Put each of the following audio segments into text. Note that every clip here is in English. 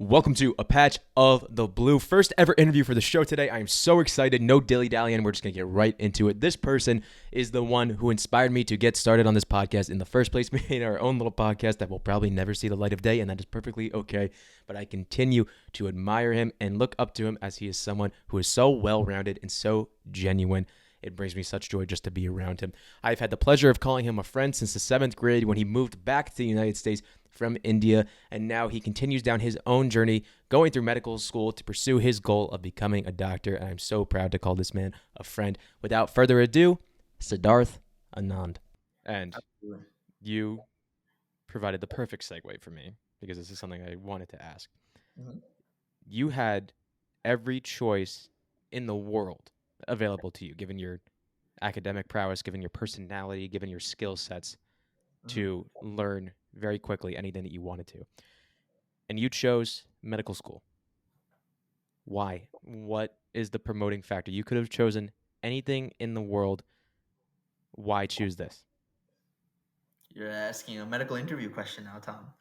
Welcome to A Patch of the Blue. First ever interview for the show today. I'm so excited. No dilly-dallying. We're just going to get right into it. This person is the one who inspired me to get started on this podcast in the first place. We made our own little podcast that will probably never see the light of day, and that is perfectly okay. But I continue to admire him and look up to him as he is someone who is so well-rounded and so genuine. It brings me such joy just to be around him. I've had the pleasure of calling him a friend since the 7th grade when he moved back to the United States from India, and now he continues down his own journey, going through medical school to pursue his goal of becoming a doctor, and I'm so proud to call this man a friend. Without further ado, Sidharth Anand. And you provided the perfect segue for me, because this is something I wanted to ask. Mhm. You had every choice in the world available to you, given your academic prowess, given your personality, given your skill sets, to learn very quickly anything that you wanted to. And you chose medical school. Why? What is the promoting factor? You could have chosen anything in the world. Why choose this? You're asking a medical interview question now, Tom.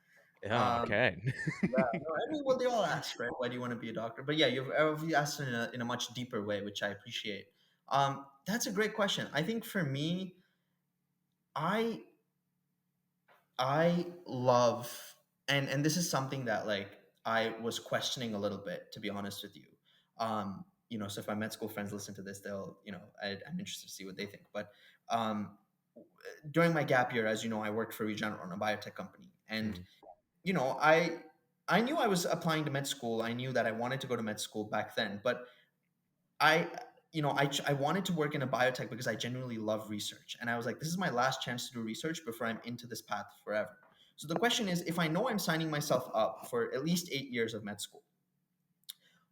Oh, okay. No, I mean, well, they all ask, right? Why do you want to be a doctor? But yeah, you've asked in a much deeper way, which I appreciate. That's a great question. I think for me, I I love, and this is something that like I was questioning a little bit, to be honest with you. So if my med school friends listen to this, they'll, I'm interested to see what they think. But um, during my gap year, as you know, I worked for Regeneron, a biotech company, and Mm, you know, I knew I was applying to med school. I knew that I wanted to go to med school back then, but I I wanted to work in a biotech because I genuinely love research, and I was like, this is my last chance to do research before I'm into this path forever. So the question is, if I know I'm signing myself up for at least 8 years of med school,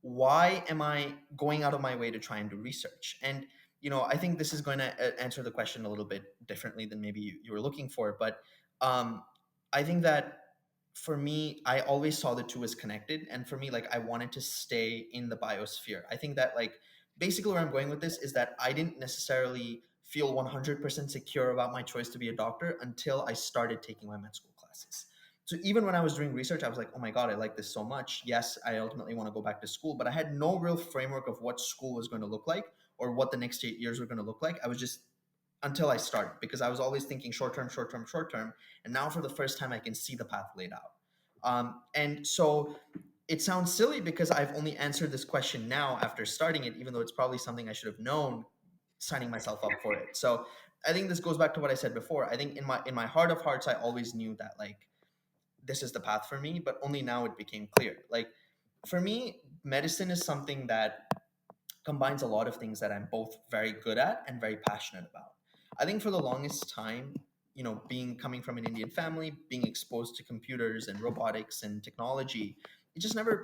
why am I going out of my way to try and do research? And I think this is going to answer the question a little bit differently than maybe you were looking for. But I think that for me, I always saw the two as connected. And for me, like, I wanted to stay in the biosphere. I think that, like, basically where I'm going with this is that I didn't necessarily feel 100% secure about my choice to be a doctor until I started taking my med school classes. So even when I was doing research, I was like, oh my God, I like this so much. Yes, I ultimately want to go back to school, but I had no real framework of what school was going to look like or what the next 8 years were going to look like. I was just, until I started, because I was always thinking short term, short term, short term. And now for the first time, I can see the path laid out. And so it sounds silly because I've only answered this question now after starting it, even though it's probably something I should have known signing myself up for it. So I think this goes back to what I said before. I think in my heart of hearts, I always knew that, like, this is the path for me, but only now it became clear. Like, for me, medicine is something that combines a lot of things that I'm both very good at and very passionate about. I think for the longest time, being coming from an Indian family, being exposed to computers and robotics and technology, it just never,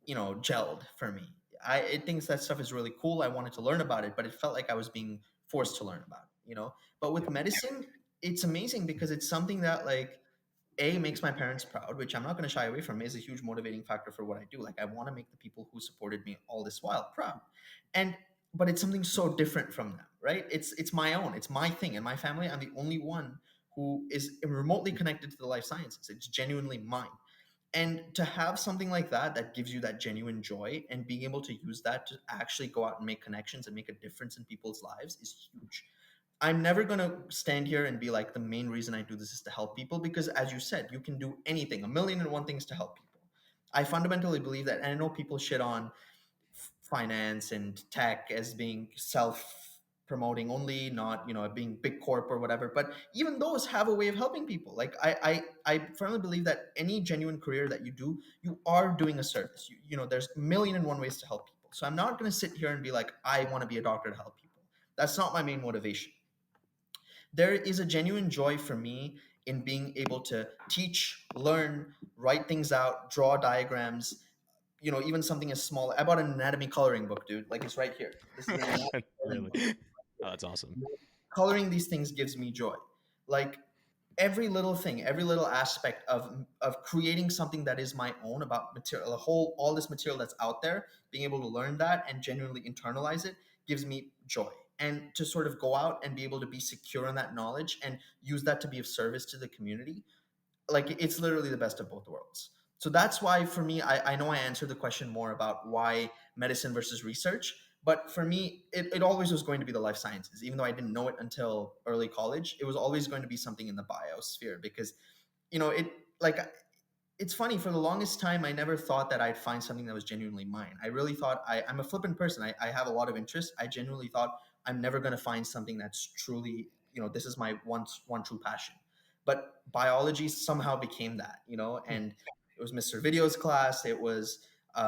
gelled for me. I think that stuff is really cool. I wanted to learn about it, but it felt like I was being forced to learn about it. But with Yep. medicine, it's amazing because it's something that, like, a, makes my parents proud, which I'm not going to shy away from, is a huge motivating factor for what I do. Like, I want to make the people who supported me all this while proud. And but it's something so different from them, right? It's my own, it's my thing. And my family, I'm the only one who is remotely connected to the life sciences. It's genuinely mine. And to have something like that gives you that genuine joy, and being able to use that to actually go out and make connections and make a difference in people's lives is huge. I'm never going to stand here and be like, the main reason I do this is to help people, because as you said, you can do anything, a million and one things to help people. I fundamentally believe that, and I know people shit on finance and tech as being self promoting only, not, being big corp or whatever, but even those have a way of helping people. Like, I firmly believe that any genuine career that you do, you are doing a service. There's a million and one ways to help people. So I'm not going to sit here and be like, I want to be a doctor to help people. That's not my main motivation. There is a genuine joy for me in being able to teach, learn, write things out, draw diagrams. Even something as small. I bought an anatomy coloring book, dude. Like, it's right here. This is an anatomy coloring Really? book. Oh, that's awesome. Coloring these things gives me joy. Like, every little thing, every little aspect of creating something that is my own, about material, all this material that's out there, being able to learn that and genuinely internalize it gives me joy. And to sort of go out and be able to be secure in that knowledge and use that to be of service to the community, like, it's literally the best of both worlds. So that's why for me, I know I answered the question more about why medicine versus research, but for me, it always was going to be the life sciences. Even though I didn't know it until early college, it was always going to be something in the biosphere because, it like it's funny, for the longest time I never thought that I'd find something that was genuinely mine. I really thought I'm a flippant person. I have a lot of interests. I genuinely thought I'm never going to find something that's truly, this is my one true passion. But biology somehow became that, and it was Mr. Video's class. It was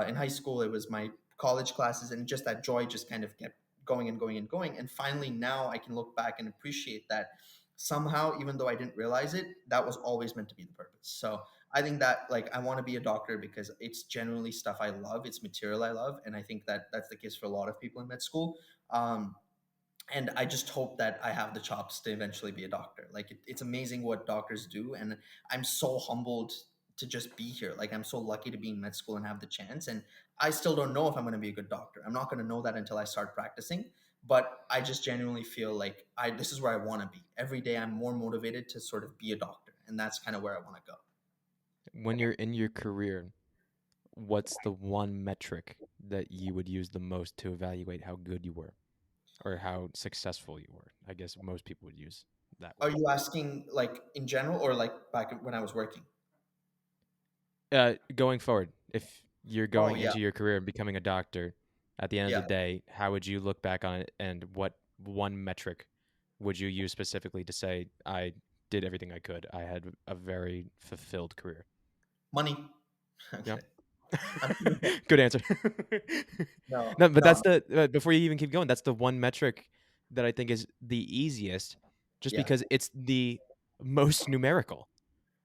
in high school. It was my college classes, and just that joy just kind of kept going and going and going. And finally, now I can look back and appreciate that somehow, even though I didn't realize it, that was always meant to be the purpose. So I think that, like, I want to be a doctor because it's generally stuff I love, it's material I love, and I think that that's the case for a lot of people in med school. And I just hope that I have the chops to eventually be a doctor. Like, it's amazing what doctors do, and I'm so humbled to just be here. Like, I'm so lucky to be in med school and have the chance. And I still don't know if I'm going to be a good doctor. I'm not going to know that until I start practicing. But I just genuinely feel like this is where I want to be. Every day, I'm more motivated to sort of be a doctor, and that's kind of where I want to go. When you're in your career, what's the one metric that you would use the most to evaluate how good you were or how successful you were? I guess most people would use that Are word. you asking like in general or like back when I was working? Going forward, if you're Oh going yeah, into your career and becoming a doctor, at the end of the yeah. day, how would you look back on it, and what one metric would you use specifically to say I did everything I could? I had a very fulfilled career. Money. Yeah. Okay. I'm kidding. Good answer. No, No, but no. that's the before you even keep going, that's the one metric that I think is the easiest, just Yeah. because it's the most numerical.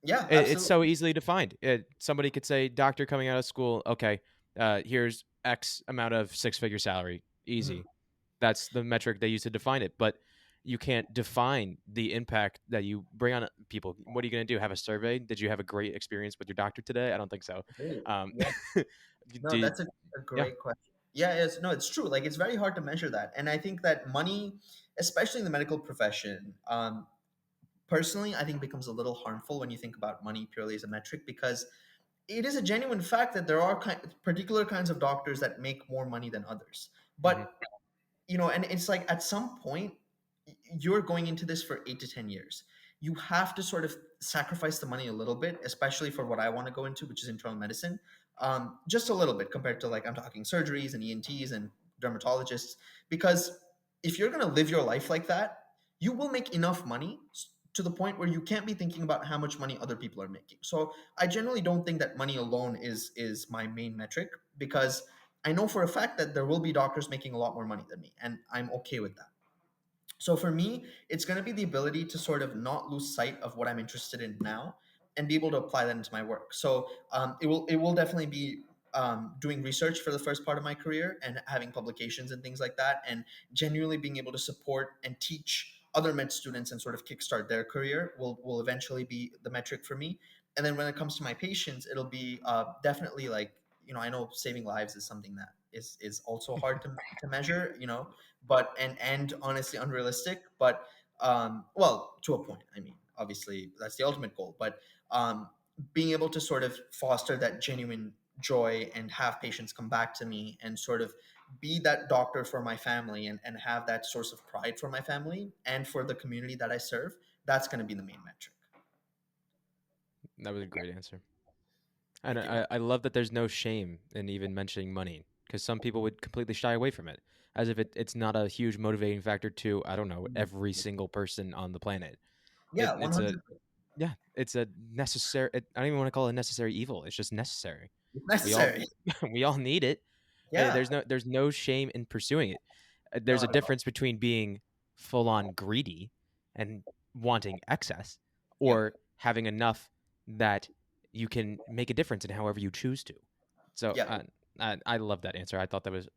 Yeah, It's absolutely. so easily defined. Somebody could say, doctor coming out of school, okay, here's X amount of six-figure salary, Mhm. easy. That's the metric they use to define it. But you can't define the impact that you bring on people. What are you going to do? Have a survey? Did you have a great experience with your doctor today? I don't think so. Great. Um, Yeah. No, do that's a yeah. great question. Yeah, it's no, it's true. Like, it's very hard to measure that. And I think that money, especially in the medical profession, personally, I think becomes a little harmful when you think about money purely as a metric, because it is a genuine fact that there are particular kinds of doctors that make more money than others. Hmm. But and it's like at some point you're going into this for 8 to 10 years. You have to sort of sacrifice the money a little bit, especially for what I want to go into, which is internal medicine. Just a little bit compared to, like, I'm talking surgeries and ENTs and dermatologists, because if you're going to live your life like that, you will make enough money to the point where you can't be thinking about how much money other people are making. So I generally don't think that money alone is my main metric, because I know for a fact that there will be doctors making a lot more money than me, and I'm okay with that. So for me, it's going to be the ability to sort of not lose sight of what I'm interested in now and be able to apply that into my work. So it will definitely be doing research for the first part of my career and having publications and things like that, and genuinely being able to support and teach other med students and sort of kickstart their career will eventually be the metric for me. And then when it comes to my patients, it'll be definitely, like, I know saving lives is something that is also hard to measure, but and honestly unrealistic, but well, to a point. I mean, obviously that's the ultimate goal, but being able to sort of foster that genuine joy and have patients come back to me and sort of be that doctor for my family, and have that source of pride for my family and for the community that I serve, that's going to be the main metric. That was a great answer. And Thank you. I love that there's no shame in even mentioning money, because some people would completely shy away from it as if it's not a huge motivating factor to, I don't know, every single person on the planet. Yeah, It's a 100. Yeah, it's a necessary. I don't even want to call it a necessary evil. It's just necessary. It's We all necessary. we all need it. Yeah. There's no shame in pursuing it. There's a Not at all. difference between being full on greedy and wanting excess, Yep. or having enough that you can make a difference in however you choose to. So Yep. I love that answer. I thought that was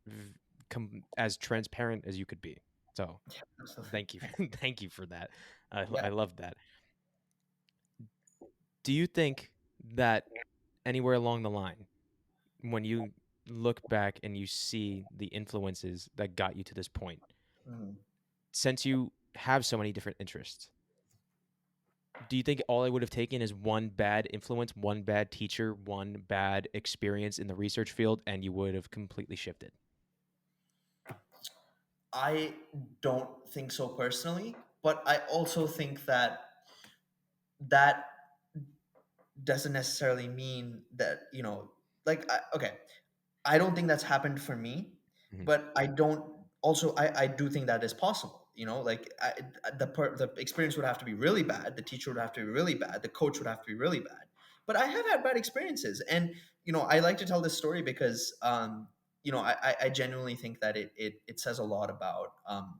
as transparent as you could be. So Absolutely. thank you, thank you for that. Yeah. I love that. Do you think that anywhere along the line, when you look back and you see the influences that got you to this point, Mhm. since you have so many different interests, Do you think all I would have taken is one bad influence, one bad teacher, one bad experience in the research field, and you would have completely shifted? I don't think so personally, but I also think that that doesn't necessarily mean that, like, okay, I don't think that's happened for me, Mhm. but I don't. Also, I do think that is possible. Like, the experience would have to be really bad. The teacher would have to be really bad. The coach would have to be really bad. But I have had bad experiences, and I like to tell this story because I genuinely think that it says a lot about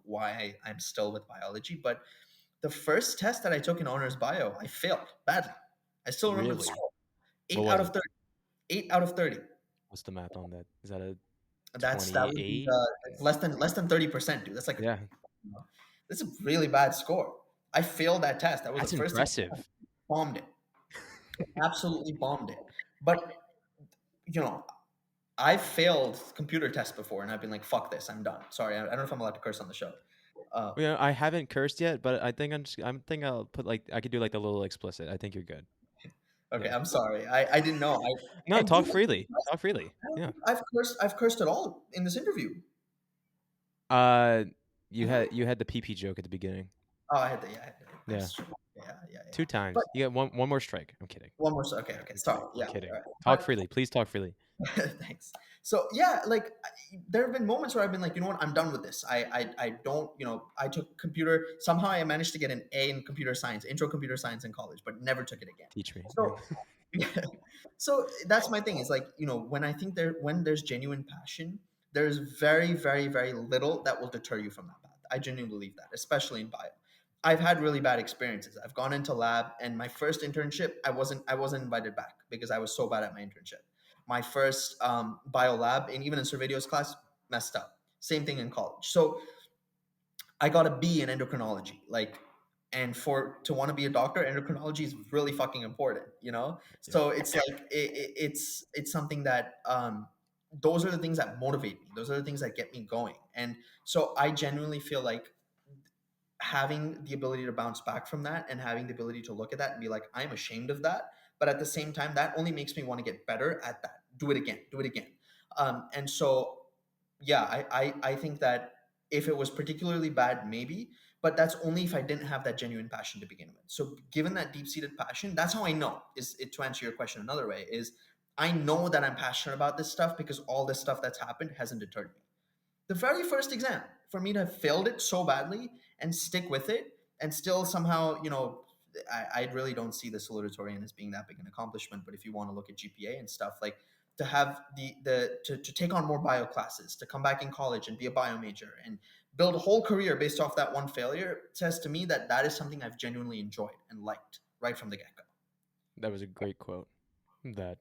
why I'm still with biology. But the first test that I took in honors bio, I failed badly. I still remember the Really? score: What eight was out of it? 30. 8 out of 30. What's the math on that? Is that a That would be 28? less than 30%, dude. That's like Yeah, that's a really bad score. I failed that test. That was the that's first thing. I impressive. bombed it. Absolutely bombed it. But you know, I failed computer tests before, and I've been like, "Fuck this, I'm done." Sorry, I don't know if I'm allowed to curse on the show. Uh, Yeah, I haven't cursed yet, but I think I'm think I'll put like I could do like the little explicit. I think you're good. okay, Yeah. I'm sorry. I didn't know. No, And dude, talk freely. Talk freely. I don't Yeah. think I've cursed at all in this interview. Uh, you had the PP joke at the beginning. Oh, I had the, Yeah, that's true. Yeah, yeah, yeah. two But times. You get one more strike. I'm kidding. one more. Okay, Yeah, okay. I'm Sorry. kidding. I'm Yeah. All kidding. right. Talk But freely. Please talk freely. thanks. So yeah, like, there have been moments where I've been like, you know what, I'm done with this. I don't, I took computer. Somehow I managed to get an A in computer science, intro computer science in college, but never took it again. Teach me. Yeah. So so that's my thing. Is like, when I think when there's genuine passion, there's very, very, very little that will deter you from that path. I genuinely believe that, especially in bio. I've had really bad experiences. I've gone into lab, and my first internship, I wasn't invited back because I was so bad at my internship. My first bio lab, and even in Surveillance class, messed up. Same thing in college. So I got a B in endocrinology. Like, and for to want to be a doctor, endocrinology is really fucking important, Yeah. So it's like it's something that those are the things that motivate me. Those are the things that get me going. And so I genuinely feel like having the ability to bounce back from that, and having the ability to look at that and be like, I'm ashamed of that, but at the same time, that only makes me want to get better at that. Do it again. Do it again. And so, yeah, I think that if it was particularly bad, maybe, but that's only if I didn't have that genuine passion to begin with. So given that deep-seated passion, that's how I know, is it, to answer your question another way, is I know that I'm passionate about this stuff because all this stuff that's happened hasn't deterred me. The very first exam, for me to have failed it so badly and stick with it, and still somehow, I really don't see the salutatorian as being that big an accomplishment. But if you want to look at GPA and stuff, like, to have to take on more bio classes, to come back in college and be a bio major and build a whole career based off that one failure, says to me that that is something I've genuinely enjoyed and liked right from the get go. That was a great quote. That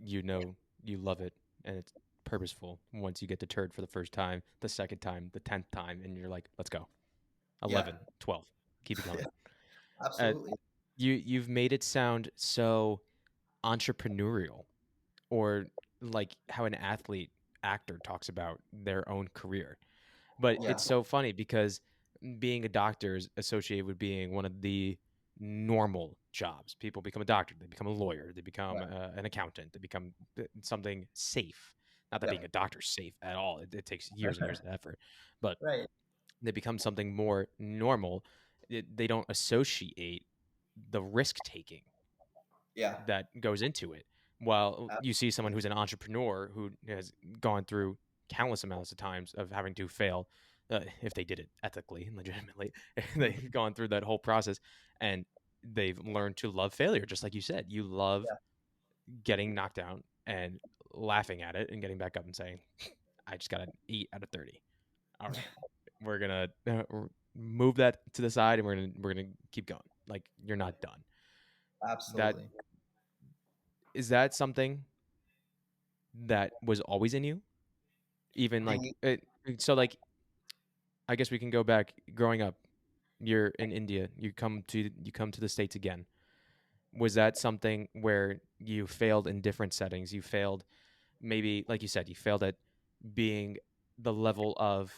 you love it and it's purposeful. Once you get deterred for the first time, the second time, the 10th time, and you're like, let's go. Yeah, 11, 12, keep it yeah, going. Uh, absolutely. you've made it sound so entrepreneurial, or like how an athlete actor talks about their own career. But Yeah, it's so funny because being a doctor is associated with being one of the normal jobs. People become a doctor, they become a lawyer, they become right. an accountant, they become something safe. Not that being a Yep. doctor's safe at all. It takes years and years of effort, but Right. they become something more normal. They don't associate the risk taking Yeah. that goes into it. While you see someone Absolutely. who's an entrepreneur who has gone through countless amounts of times of having to fail, if they did it ethically and legitimately, they've Mhm. gone through that whole process and they've learned to love failure. Just like you said, you love Yeah. getting knocked down and laughing at it and getting back up and saying, I just got an 8 out of 30. All right, we're gonna move that to the side and we're gonna keep going. Like, you're not done. That Absolutely. is that something that was always in you? Even like The so like I guess we can go back growing up. You're in India. You come to the States again. Was that something where you failed in different settings? You failed, maybe like you said, you failed at being the level of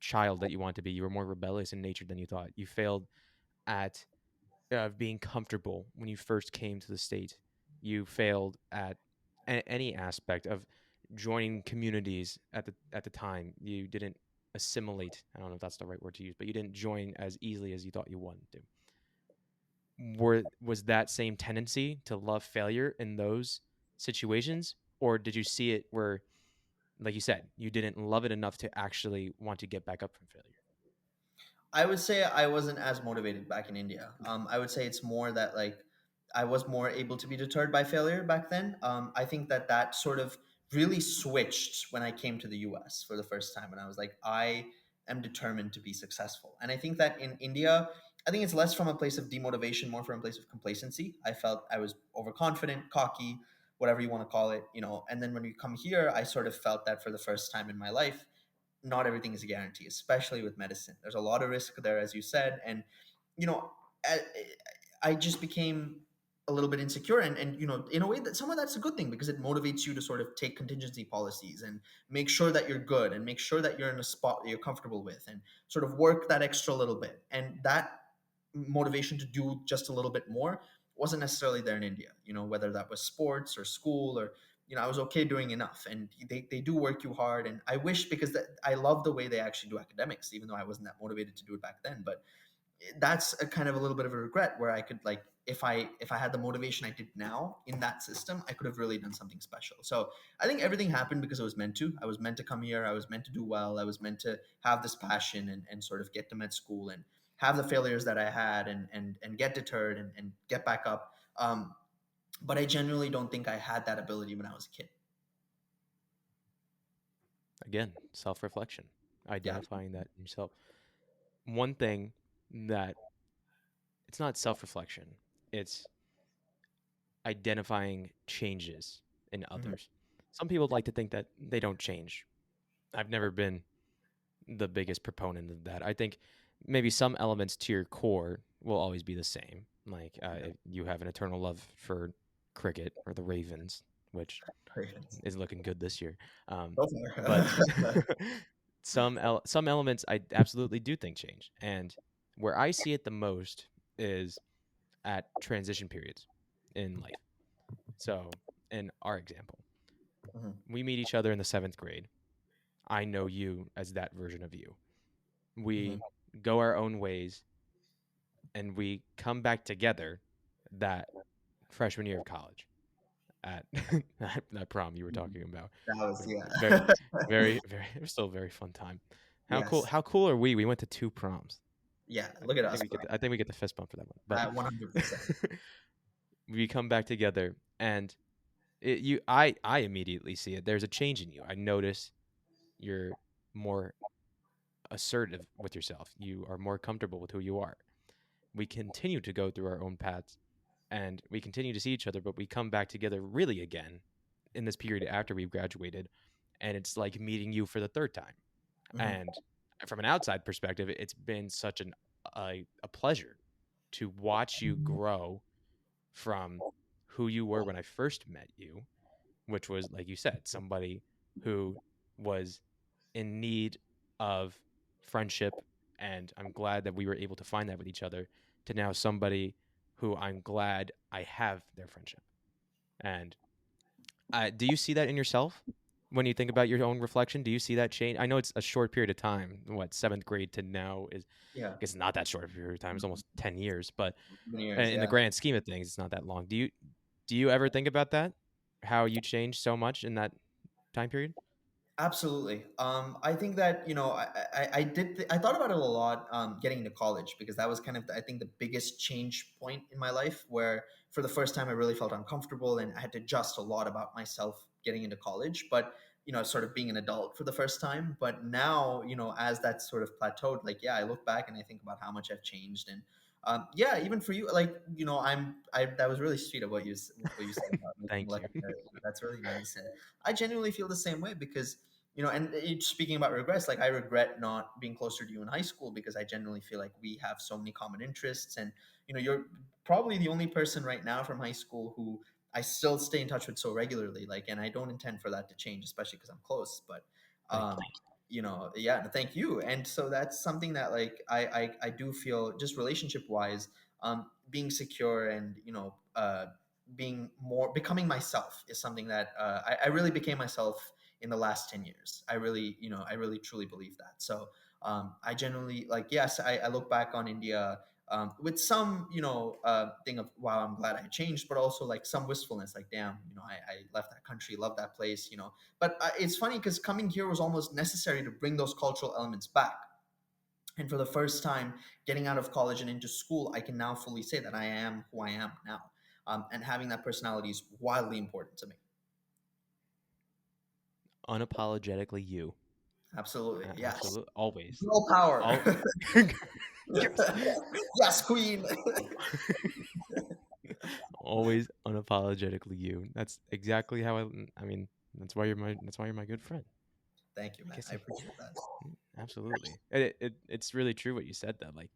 child that you want to be. You were more rebellious in nature than you thought. You failed at of being comfortable when you first came to the state. You failed at any aspect of joining communities at the time. You didn't assimilate. I don't know if that's the right word to use, but you didn't join as easily as you thought you wanted to. Was that same tendency to love failure in those situations, or did you see it where, like you said, you didn't love it enough to actually want to get back up from failure? I would say I wasn't as motivated back in India. I would say it's more that like I was more able to be deterred by failure back then. I think that that sort of really switched when I came to the US for the first time, and I was like, I am determined to be successful. And I think that in India, I think it's less from a place of demotivation, more from a place of complacency. I felt I was overconfident, cocky, whatever you want to call it, you know. And then when we come here, I sort of felt that for the first time in my life not everything is a guarantee, especially with medicine. There's a lot of risk there, as you said. And, you know, I, I just became a little bit insecure. And, you know, in a way that some of that's a good thing because it motivates you to sort of take contingency policies and make sure that you're good and make sure that you're in a spot that you're comfortable with and sort of work that extra little bit. And that motivation to do just a little bit more wasn't necessarily there in India, you know, whether that was sports or school or, you know, I was okay doing enough. And they do work you hard. And I wish because that, I love the way they actually do academics, even though I wasn't that motivated to do it back then. But that's a kind of a little bit of a regret where I could like, if I had the motivation I did now in that system, I could have really done something special. So I think everything happened because I was meant to. I was meant to come here. I was meant to do well. I was meant to have this passion and sort of get to med school and have the failures that I had and get deterred and get back up. But I genuinely don't think I had that ability when I was a kid. Again, self-reflection, Yeah. identifying that in yourself. One thing that it's not self-reflection, it's identifying changes in Mhm. others. Some people like to think that they don't change. I've never been the biggest proponent of that. I think maybe some elements to your core will always be the same. Like Yeah. you have an eternal love for cricket or the Ravens, which Ravens. is looking good this year. So But far. some elements I absolutely do think change, and where I see it the most is at transition periods in life. So, in our example, Mhm. we meet each other in the seventh grade. I know you as that version of you. Mhm. We go our own ways and we come back together that freshman year of college at that prom you were talking about. That was Very, yeah. very, it was still a very fun time. How cool, Yes. how cool are we? We went to two proms. Yeah. I, Look at I think us, we bro. get I think we get the fist bump for that one. But 100%. we come back together and I immediately see it. There's a change in you. I notice you're more assertive with yourself. You are more comfortable with who you are. We continue to go through our own paths and we continue to see each other, but we come back together really again in this period after we've graduated. And it's like meeting you for the third time. Mhm. And from an outside perspective, it's been such a pleasure to watch you grow from who you were when I first met you, which was, like you said, somebody who was in need of friendship. And I'm glad that we were able to find that with each other, to now somebody who I'm glad I have their friendship. And do you see that in yourself when you think about your own reflection? Do you see that change? I know it's a short period of time. What, seventh grade to now is, Yeah. I guess, not that short of a period of time. It's almost 10 years, but Many years. in the Yeah. grand scheme of things, it's not that long. Do you ever think about that? How you changed so much in that time period? Absolutely. I think that you know I did I thought about it a lot getting into college because that was kind of I think the biggest change point in my life where for the first time I really felt uncomfortable and I had to adjust a lot about myself getting into college. But you know, sort of being an adult for the first time. But now you know, as that sort of plateaued, like yeah, I look back and I think about how much I've changed and. Yeah, even for you, like you know, that was really sweet of what you said about making Thank like you. that's really nice, and I genuinely feel the same way because you know, and speaking about regrets, like I regret not being closer to you in high school because I genuinely feel like we have so many common interests. And, you know, you're probably the only person right now from high school who I still stay in touch with so regularly. Like, and I don't intend for that to change, especially because I'm close. But, Thank um, you. you know, yeah, thank you. And so that's something that like I do feel just relationship wise, being secure and being more becoming myself is something that I really became myself in the last 10 years. I really truly believe that. So I generally like, yes, I look back on India with some, thing of, wow, I'm glad I changed, but also like some wistfulness, like, damn, I left that country, love that place, But it's funny because coming here was almost necessary to bring those cultural elements back. And for the first time, getting out of college and into school, I can now fully say that I am who I am now. And having that personality is wildly important to me. Unapologetically you. Absolutely. Yes. Absolutely. Always. Girl power. All. Yes. Yes, queen. Always unapologetically you. That's exactly how I mean, that's why you're my good friend. Thank you, I man. guess I appreciate that. absolutely. It's really true what you said that like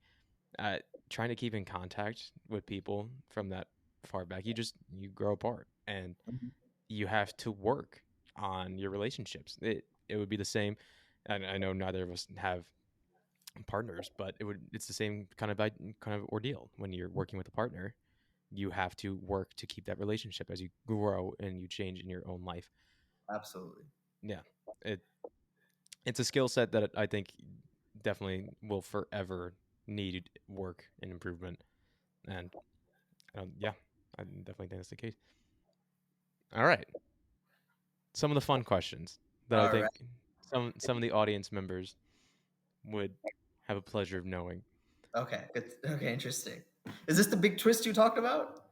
uh trying to keep in contact with people from that far back, you grow apart and Mhm. you have to work on your relationships. It would be the same, and I know neither of us have partners, but it's the same kind of ordeal when you're working with a partner. You have to work to keep that relationship as you grow and you change in your own life. Absolutely. Yeah, it it's a skill set that I think definitely will forever need work and improvement. And yeah, I definitely think that's the case. All right, some of the fun questions that I All right. think some of the audience members would have a pleasure of knowing. Okay. Good. Okay. Interesting. Is this the big twist you talked about?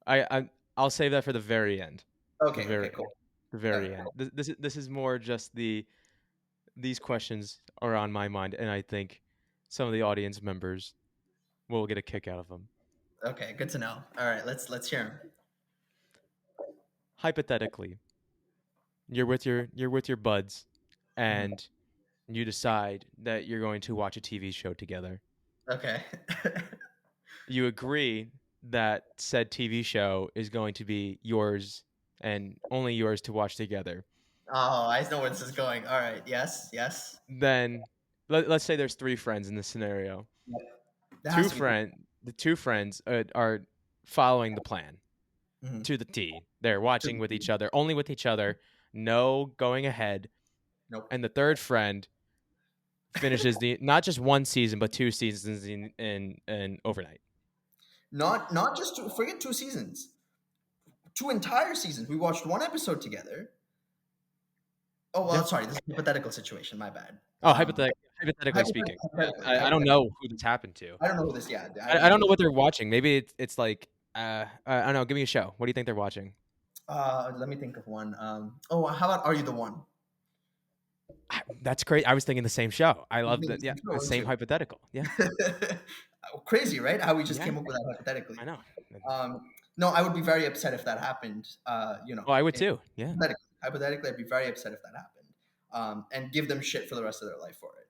I'll save that for the very end. The Okay. Okay. very Cool. the All right. very end. Cool. This is more just these questions are on my mind, and I think some of the audience members will get a kick out of them. Okay. Good to know. All right. Let's hear 'em. Hypothetically, you're with your buds, Mhm. and you decide that you're going to watch a TV show together. Okay. You agree that said TV show is going to be yours and only yours to watch together. Oh, I know where this is going. All right. Yes. Yes. Then let's say there's three friends in this scenario. Yep. There has Two to be 3. friend the two friends are following the plan Mhm. to the T. They're To watching the with each 3. other, only with each other, no going ahead. Nope. And the third friend finishes the not just one season but two seasons in overnight. Not just forget 2 seasons. 2 entire seasons. We watched 1 episode together. Oh Yeah. well, sorry. This is a hypothetical situation. My bad. Oh, hypothetically speaking, yeah. Hypothetically. I don't know who this happened to. I don't know who this. Yeah, I don't know what they're watching. Maybe it's like I don't know. Give me a show. What do you think they're watching? Let me think of one. Oh, how about Are You the One? That's great. I was thinking the same show. I You love think that. it's Yeah, true, the weren't same you? hypothetical. Yeah, Crazy, right? How we just yeah. came up with that hypothetically. I know. No, I would be very upset if that happened. Oh, I would too. Yeah. Hypothetically, I'd be very upset if that happened, and give them shit for the rest of their life for it.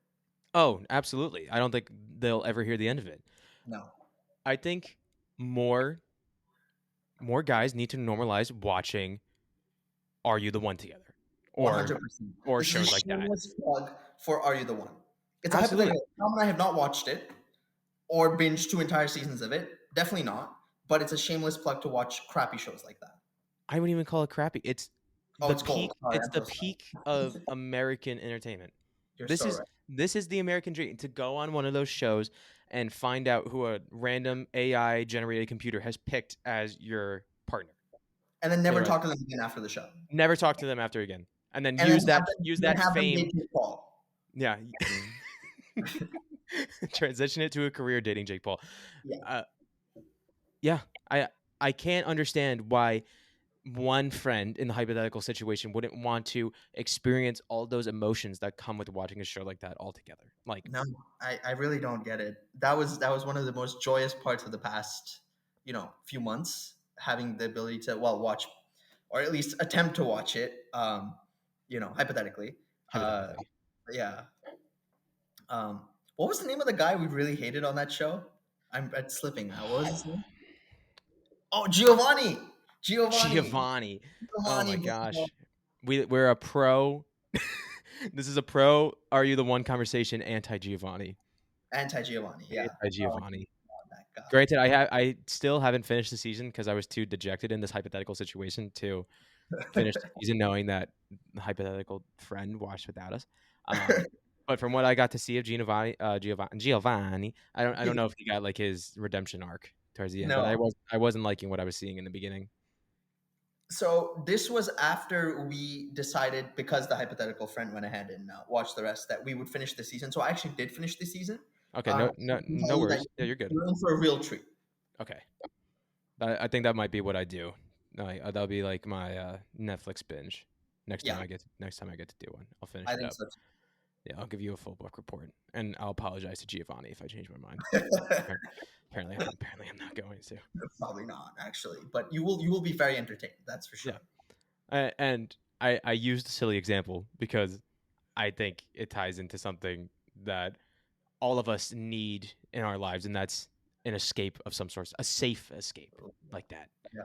Oh, absolutely. I don't think they'll ever hear the end of it. No, I think more more guys need to normalize watching Are You the One together, or 100%. or This is a shows like that. shameless plug for Are You the One? It's a Absolutely. hypothetical. Tom and I have not watched it or binged 2 entire seasons of it. Definitely not. But it's a shameless plug to watch crappy shows like that. I wouldn't even call it crappy. It's Oh, the it's gold. peak. Sorry, It's I'm the so sorry. peak of American entertainment. You're This so is right. this is the American dream to go on one of those shows and find out who a random AI generated computer has picked as your partner. And then They're never like, talk to them again after the show. never talk to them after again, and then And then use then that have them fame. date Jake Paul. Yeah, transition it to a career dating Jake Paul. Yeah. Uh, yeah, I can't understand why one friend in the hypothetical situation wouldn't want to experience all those emotions that come with watching a show like that all together. Like, No, I really don't get it. That was one of the most joyous parts of the past, few months, having the ability to watch, or at least attempt to watch it. Hypothetically. Uh, hypothetically, yeah. Um, what was the name of the guy we really hated on that show? It's slipping now. What was his name? Oh, Giovanni. Giovanni. Giovanni. Oh Giovanni. my Bro. gosh, we're a pro. This is a pro. Are you the one conversation anti Giovanni? Anti Giovanni. Yeah. Anti Giovanni. That God. Granted, I still haven't finished the season because I was too dejected in this hypothetical situation to finish the season, knowing that the hypothetical friend watched without us. Um, but from what I got to see of Giovanni, I don't know if he got like his redemption arc towards the end, but No. I wasn't liking what I was seeing in the beginning. So this was after we decided, because the hypothetical friend went ahead and watched the rest, that we would finish the season. So I actually did finish the season. Okay, So I can no tell you that worries. Yeah, you're good. you're in for a real treat. Okay, I think that might be what I do. That'll be like my Netflix binge Yeah, next time I get to do one. I'll finish I it think up. so Yeah, I'll give you a full book report, and I'll apologize to Giovanni if I change my mind. too. Apparently, I'm not going to. Probably not, actually, but you will be very entertained. That's for Yeah, sure. and I used a silly example because I think it ties into something that all of us need in our lives, and that's an escape of some sort, a safe escape like that. Yeah.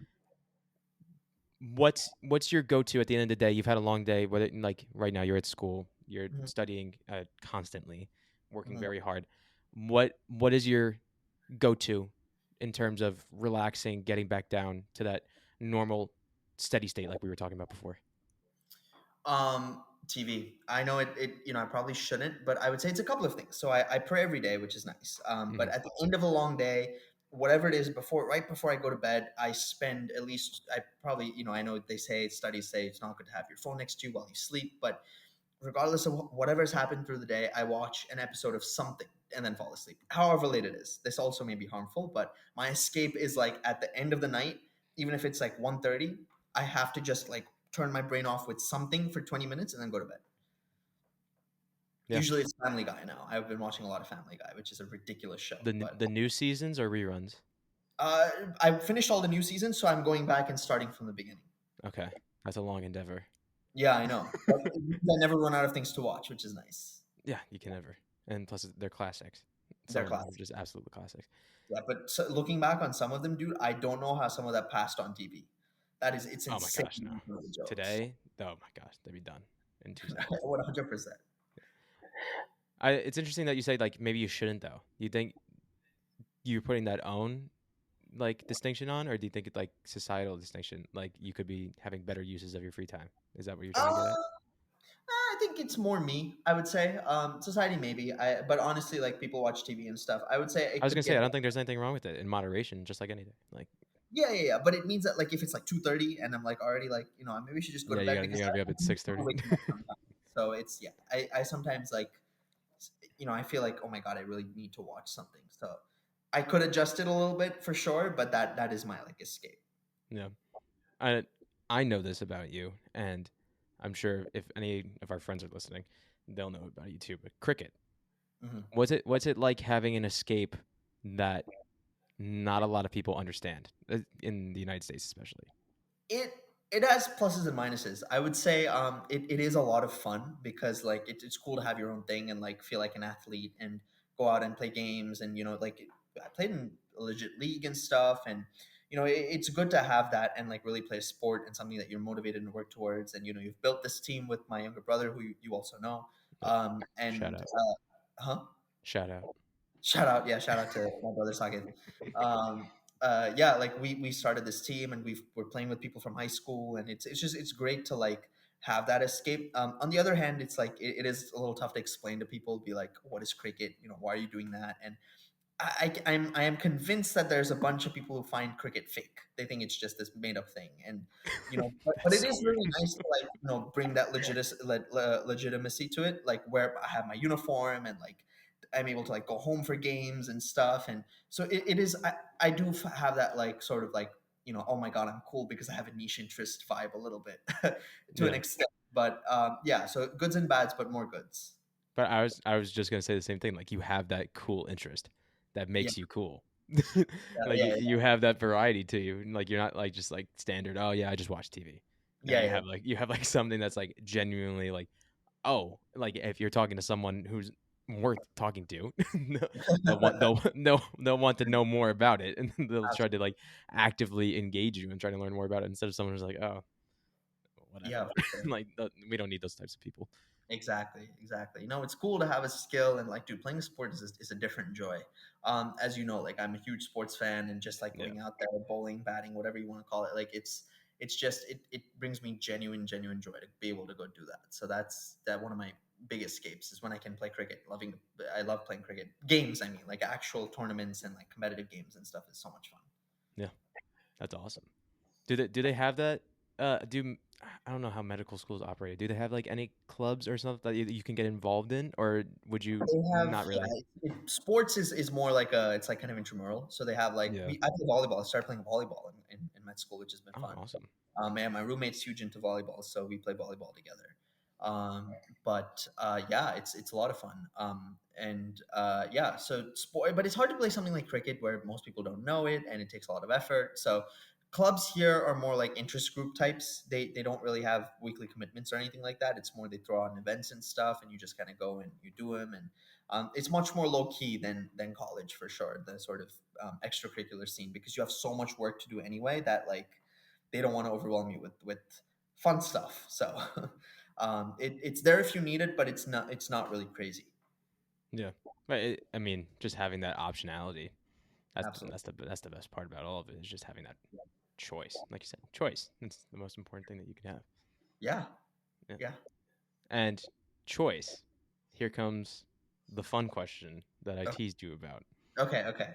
What's your go-to at the end of the day? You've had a long day, whether like right now you're at school, you're Mhm, studying constantly, working mhm. very hard. What is your go-to in terms of relaxing, getting back down to that normal steady state like we were talking about before? TV. I know I probably shouldn't, but I would say it's a couple of things. So I pray every day, which is nice. But Hmm. at the end of a long day, whatever it is, right before I go to bed, I spend at least, I probably, I know studies say it's not good to have your phone next to you while you sleep, but regardless of whatever's happened through the day, I watch an episode of something and then fall asleep, however late it is. This also may be harmful, but my escape is like at the end of the night, even if it's like 1:30, I have to just like turn my brain off with something for 20 minutes and then go to bed. Yeah, Usually it's Family Guy now. I've been watching a lot of Family Guy, which is a ridiculous show. But the new seasons or reruns? I finished all the new seasons, so I'm going back and starting from the beginning. Okay, that's a long endeavor. Yeah, I know. But I never run out of things to watch, which is nice. Yeah, you can never. And plus, they're classics. Some They're of them are classic. just absolute classics. Yeah, but so looking back on some of them, dude, I don't know how some of that passed on TV. It's Oh my insane. gosh, no. Some of the jokes. Today, oh my gosh, they'd be done in 2 seconds. 100%. It's interesting that you say like maybe you shouldn't though. You think you're putting that own like distinction on, or do you think it's like societal distinction? Like you could be having better uses of your free time. Is that what you're trying to get at? I think it's more me. I would say society maybe. But honestly, like people watch TV and stuff. I would say I it was gonna could say get. I don't think there's anything wrong with it in moderation, just like anything. Like Yeah, yeah, yeah. But it means that like if it's like 2:30 and I'm like already like maybe we should just go yeah, to bed you because gotta be up at I'm 6:30. waking up sometimes. So it's yeah. I sometimes like I feel like oh my god I really need to watch something. So I could adjust it a little bit for sure, but that is my like escape. Yeah, I I know this about you, and I'm sure if any of our friends are listening, they'll know about you too. But cricket, Mhm. what's it like having an escape that not a lot of people understand in the United States, especially? It it has pluses and minuses. I would say it is a lot of fun because like it's cool to have your own thing and like feel like an athlete and go out and play games and like I played in a legit league and stuff and it's good to have that and like really play a sport and something that you're motivated and work towards and you've built this team with my younger brother who you also know Yep. Shout and out. huh. Shout out. Shout out, yeah, shout out to my brother Saket. Yeah, like we started this team and we're playing with people from high school, and it's great to like have that escape. On the other hand, it's like it is a little tough to explain to people. Be like, what is cricket? Why are you doing that? And I am convinced that there's a bunch of people who find cricket fake. They think it's just this made up thing, and but That's it so is weird. really nice to like bring that legitimacy to it. Like where I have my uniform and like I'm able to like go home for games and stuff, and so it is. I do have that like sort of like oh my god I'm cool because I have a niche interest vibe a little bit to an Yeah. extent. But yeah, so goods and bads, but more goods. But I was just gonna say the same thing. Like you have that cool interest that Yeah, makes you cool. yeah, Like yeah, you have that variety to you. Like you're not like just like standard. Oh yeah, I just watch TV. No, yeah, yeah. you have like something that's like genuinely like oh like if you're talking to someone who's worth talking to, they'll want to know more about it, and they'll try to like actively engage you and try to learn more about it instead of someone who's like oh Yeah, whatever. for sure. Like we don't need those types of people. Exactly, exactly. No, it's cool to have a skill, and like, dude, playing a sport is a different joy. As you know, like I'm a huge sports fan, and just like Yeah. going out there, bowling, batting, whatever you want to call it, like it's just it brings me genuine joy to be able to go do that. So that's that one of my big escapes is when I can play cricket. I love playing cricket games. I mean, like actual tournaments and like competitive games and stuff is so much fun. Yeah. That's awesome. Do they have that? Do I don't know how medical schools operate. Do they have like any clubs or something that you can get involved in, or would you They have, not really? sports is more like it's like kind of intramural. So they have like Yeah. I play volleyball. I started playing volleyball in med school, which has been Oh, fun. awesome. And my roommate's huge into volleyball, so we play volleyball together. But yeah, it's a lot of fun. And yeah, so sport, but it's hard to play something like cricket where most people don't know it and it takes a lot of effort. So clubs here are more like interest group types. They don't really have weekly commitments or anything like that. It's more they throw on events and stuff, and you just kind of go and you do them. And it's much more low key than college for sure. The sort of extracurricular scene, because you have so much work to do anyway that like they don't want to overwhelm you with fun stuff. So it's there if you need it, but it's not really crazy. Yeah. But I mean, just having that optionality. That's Absolutely. that's the best part about all of it is just having that choice. Like you said, choice. That's the most important thing that you can have. Yeah. Yeah. Yeah. And choice. Here comes the fun question that I Okay. teased you about. Okay. Okay.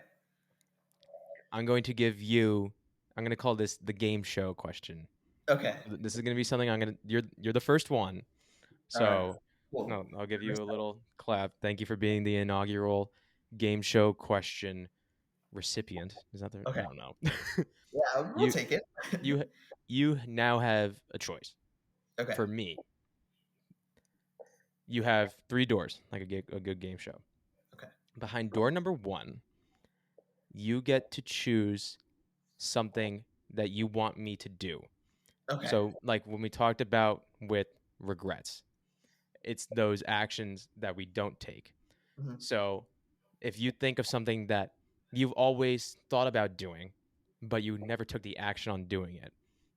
I'm going to give you. I'm going to call this the game show question. Okay. This is going to be something I'm going to. You're the first one. All right. So, Cool. no, I'll give you a little clap. Thank you for being the inaugural game show question recipient. Is that the? I Okay. don't know. Yeah, we'll you take it. you you now have a choice. Okay. For me, you have three doors, like a good game show. Okay. Behind door number one, you get to choose something that you want me to do. Okay. So, like when we talked about with regrets, it's those actions that we don't take. Hmm. So if you think of something that you've always thought about doing, but you never took the action on doing it,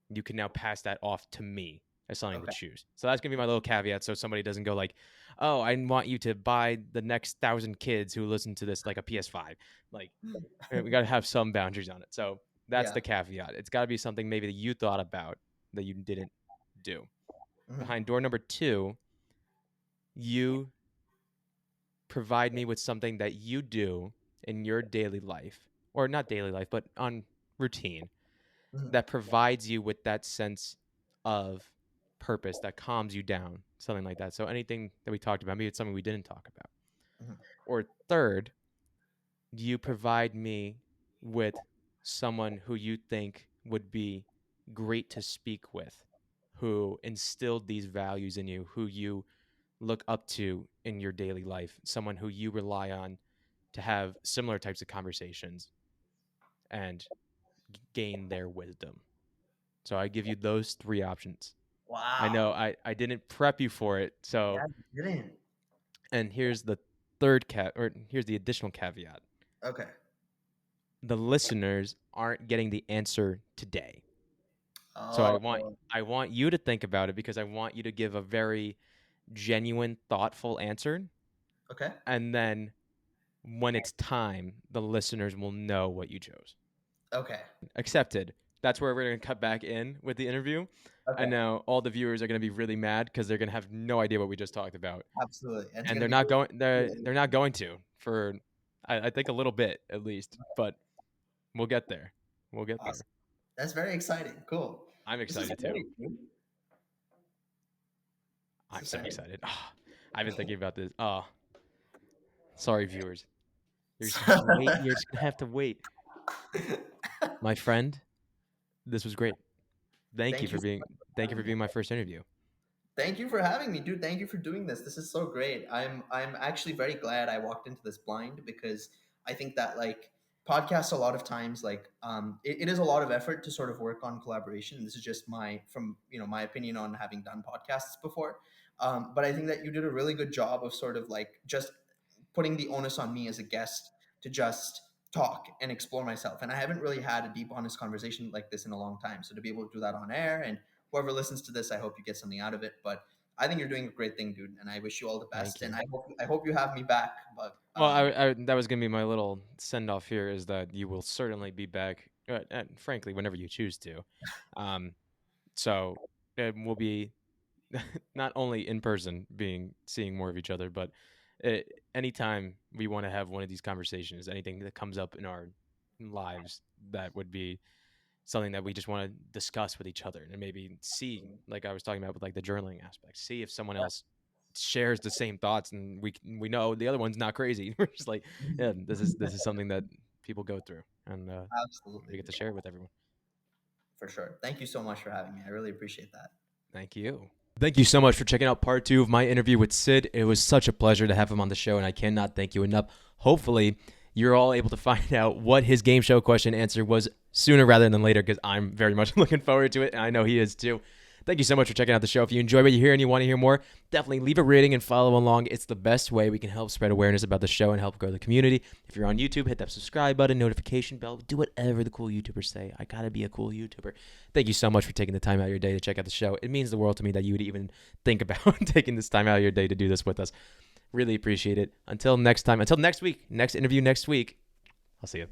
you can now pass that off to me as something to Okay. choose. So that's gonna be my little caveat. So somebody doesn't go like, "Oh, I want you to buy the next 1,000 kids who listen to this like a PS5." Like we got to have some boundaries on it. So that's Yeah. the caveat. It's got to be something maybe that you thought about that you didn't do. Hmm. Behind door number two, you provide me with something that you do in your daily life, or not daily life, but on routine, Hmm. that provides you with that sense of purpose that calms you down, something like that. So anything that we talked about, maybe it's something we didn't talk about. Hmm. Or third, you provide me with someone who you think would be great to speak with, who instilled these values in you, who you look up to in your daily life, someone who you rely on to have similar types of conversations and gain their wisdom. So I give you those three options. I know Wow. I didn't prep you for it. Yeah, So, you didn't. and here's the third or here's the additional caveat. Okay. The listeners aren't getting the answer today. So Oh. I want you to think about it because I want you to give a very genuine, thoughtful answer. Okay. And then when it's time, the listeners will know what you chose. Okay. Accepted. That's where we're going to cut back in with the interview. And Okay. now all the viewers are going to be really mad because they're going to have no idea what we just talked about, Absolutely. And it's and gonna they're be not going. really They're not going to for I think a little bit at least, but we'll get there. We'll get there. awesome. That's very exciting. Cool. I'm This is excited too. great, dude. This I'm is so fantastic. excited. I've been thinking about this. Sorry, viewers. You're just gonna have to wait. So- You're just gonna have to wait. My friend, this was great. Thank you Thank you for so being. much for Thank you having for me. being my first interview. Thank you for having me, dude. Thank you for doing this. This is so great. I'm actually very glad I walked into this blind, because I think that like podcasts a lot of times like it is a lot of effort to sort of work on collaboration. This is just my from my opinion on having done podcasts before. But I think that you did a really good job of sort of like just putting the onus on me as a guest to just talk and explore myself. And I haven't really had a deep, honest conversation like this in a long time. So to be able to do that on air, and whoever listens to this, I hope you get something out of it. But I think you're doing a great thing, dude, and I wish you all the Thank best. And you. I hope you have me back. But Well, I that was gonna be my little send off here is that you will certainly be back, and frankly, whenever you choose to. Um, so we'll be not only in person, being seeing more of each other, but uh, anytime we want to have one of these conversations, anything that comes up in our lives that would be something that we just want to discuss with each other and maybe see, like I was talking about with like the journaling aspect, see if someone else shares the same thoughts and we know the other one's not crazy. We're just like, yeah, this is something that people go through, and absolutely, we get to dude. share it with everyone. For sure. Thank you so much for having me. I really appreciate that. Thank you. Thank you so much for checking out part 2 of my interview with Sid. It was such a pleasure to have him on the show, and I cannot thank you enough. Hopefully, you're all able to find out what his game show question answer was sooner rather than later, because I'm very much looking forward to it, and I know he is too. Thank you so much for checking out the show. If you enjoy what you hear and you want to hear more, definitely leave a rating and follow along. It's the best way we can help spread awareness about the show and help grow the community. If you're on YouTube, hit that subscribe button, notification bell, do whatever the cool YouTubers say. I gotta be a cool YouTuber. Thank you so much for taking the time out of your day to check out the show. It means the world to me that you would even think about taking this time out of your day to do this with us. Really appreciate it. Until next time, until next week, next interview next week, I'll see you.